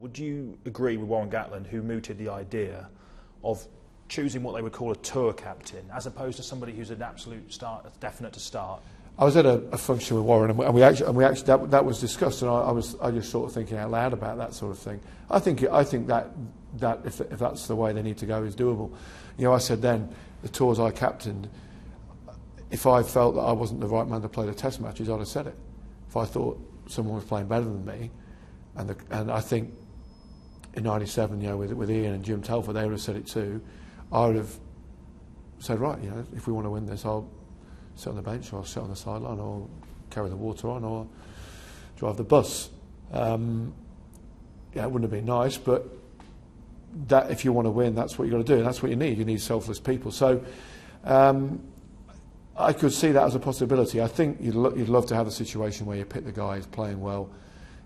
Would you agree with Warren Gatland, who mooted the idea of choosing what they would call a tour captain, as opposed to somebody who's an absolute start, definite to start? I was at a function with Warren, and we actually that was discussed, and I just sort of thinking out loud about that sort of thing. I think that if that's the way they need to go is doable. You know, I said then the tours I captained, if I felt that I wasn't the right man to play the Test matches, I'd have said it. If I thought someone was playing better than me, and I think in '97, you know, with Ian and Jim Telford, they would have said it too. I would have said, right, you know, if we want to win this, I'll sit on the bench, or I'll sit on the sideline, or carry the water on, or drive the bus. Yeah, it wouldn't have been nice, but that if you want to win, that's what you've got to do, and that's what you need. You need selfless people. So I could see that as a possibility. I think you'd love to have a situation where you pick the guy who's playing well,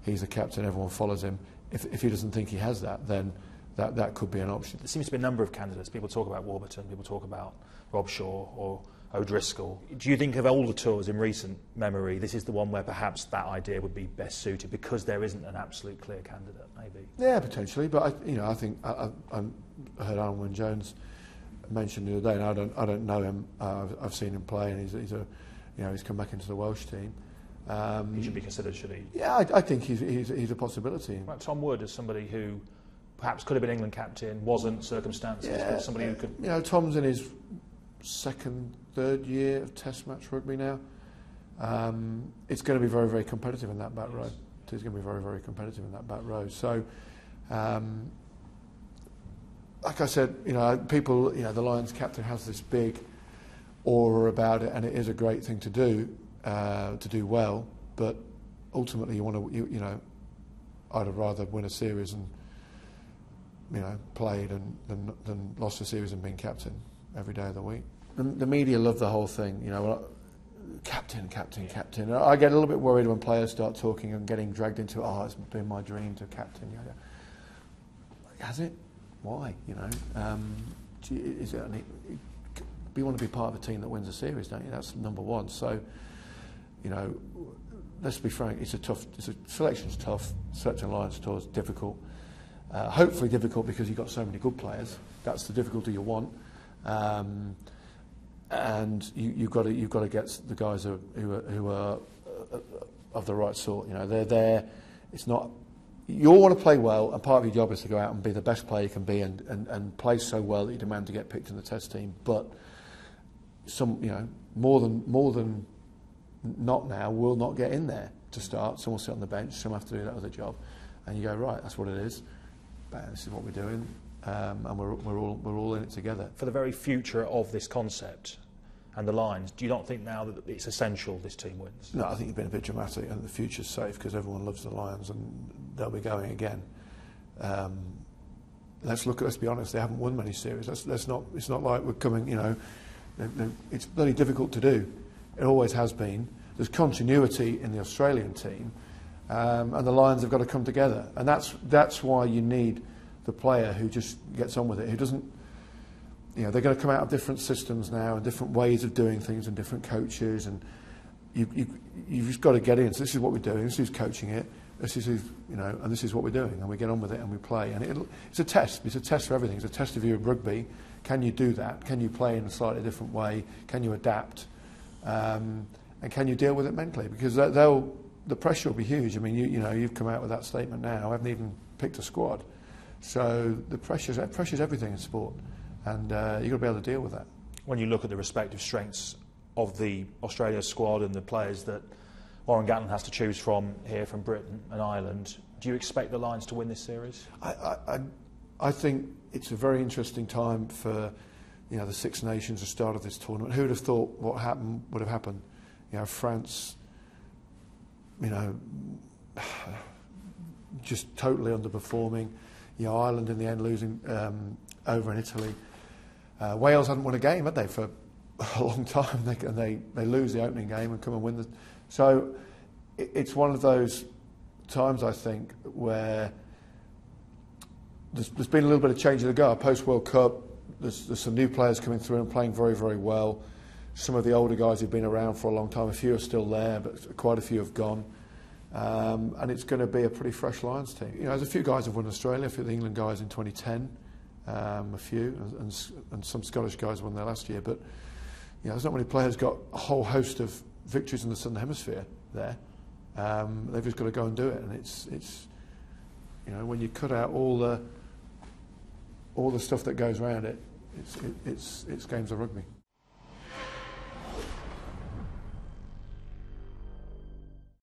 he's the captain, everyone follows him. If he doesn't think he has that, then that could be an option. There seems to be a number of candidates. People talk about Warburton, people talk about Rob Shaw or O'Driscoll. Do you think of all the tours in recent memory, this is the one where perhaps that idea would be best suited because there isn't an absolute clear candidate, maybe? I potentially, but I think I heard Alun Wyn Jones mentioned the other day, and I don't know him. I've seen him play, and he's come back into the Welsh team. He should be considered, should he? Yeah, I think he's a possibility. Right, Tom Wood is somebody who perhaps could have been England captain, wasn't, circumstances, but somebody who could... You know, Tom's in his third year of Test match rugby now. It's going to be very, very competitive in that back row. It's going to be very, very competitive in that back row. So, like I said, you know, people, you know, the Lions captain has this big aura about it, and it is a great thing to do well. But ultimately, you want to, you know, I'd have rather win a series and, you know, played than lost a series and been captain every day of the week. The media love the whole thing, you know. Captain. I get a little bit worried when players start talking and getting dragged into, it's been my dream to captain. Has it? Why? You know, is it? You want to be part of a team that wins a series, don't you? That's number one. So, you know, let's be frank. Selection's tough. Selecting Lions tour is difficult. Hopefully difficult because you've got so many good players. That's the difficulty you want. And you've got to get the guys who are of the right sort. You know, they're there. It's not. You all want to play well, and part of your job is to go out and be the best player you can be, and play so well that you demand to get picked in the Test team. But some, you know, more than not now will not get in there to start. Some will sit on the bench. Some have to do that other job, and you go, right, that's what it is. Bang, this is what we're doing. And we're all in it together. For the very future of this concept and the Lions, do you not think now that it's essential this team wins? No, I think you've been a bit dramatic, and the future's safe because everyone loves the Lions and they'll be going again. Let's be honest, they haven't won many series. Let's not. It's not like we're coming. You know, it's bloody difficult to do. It always has been. There's continuity in the Australian team, and the Lions have got to come together, and that's why you need the player who just gets on with it, who doesn't, you know, they're going to come out of different systems now and different ways of doing things and different coaches, and you've just got to get in. So this is what we're doing, this is who's coaching it, this is who's, you know, and this is what we're doing, and we get on with it and we play. And it's a test. It's a test for everything. It's a test of you of rugby. Can you do that? Can you play in a slightly different way? Can you adapt? And can you deal with it mentally? Because the pressure will be huge. I mean, you know, you've come out with that statement now. I haven't even picked a squad. So the pressure's everything in sport, and you've got to be able to deal with that. When you look at the respective strengths of the Australia squad and the players that Warren Gatland has to choose from here, from Britain and Ireland, do you expect the Lions to win this series? I think it's a very interesting time for, you know, the Six Nations, the start of this tournament. Who would have thought what happened would have happened? You know, France, you know, just totally underperforming. You know, Ireland in the end losing over in Italy. Wales hadn't won a game, had they, for a long time? They lose the opening game and come and win the. So it's one of those times, I think, where there's been a little bit of change of the guard. Post World Cup, there's some new players coming through and playing very, very well. Some of the older guys who've been around for a long time, a few are still there, but quite a few have gone. and it's going to be a pretty fresh Lions team. You know, there's a few guys have won Australia, a few of the England guys in 2010, a few, and some Scottish guys won there last year. But you know, there's not many players got a whole host of victories in the Southern Hemisphere there. They've just got to go and do it, and it's you know, when you cut out all the stuff that goes around it, it's games of rugby.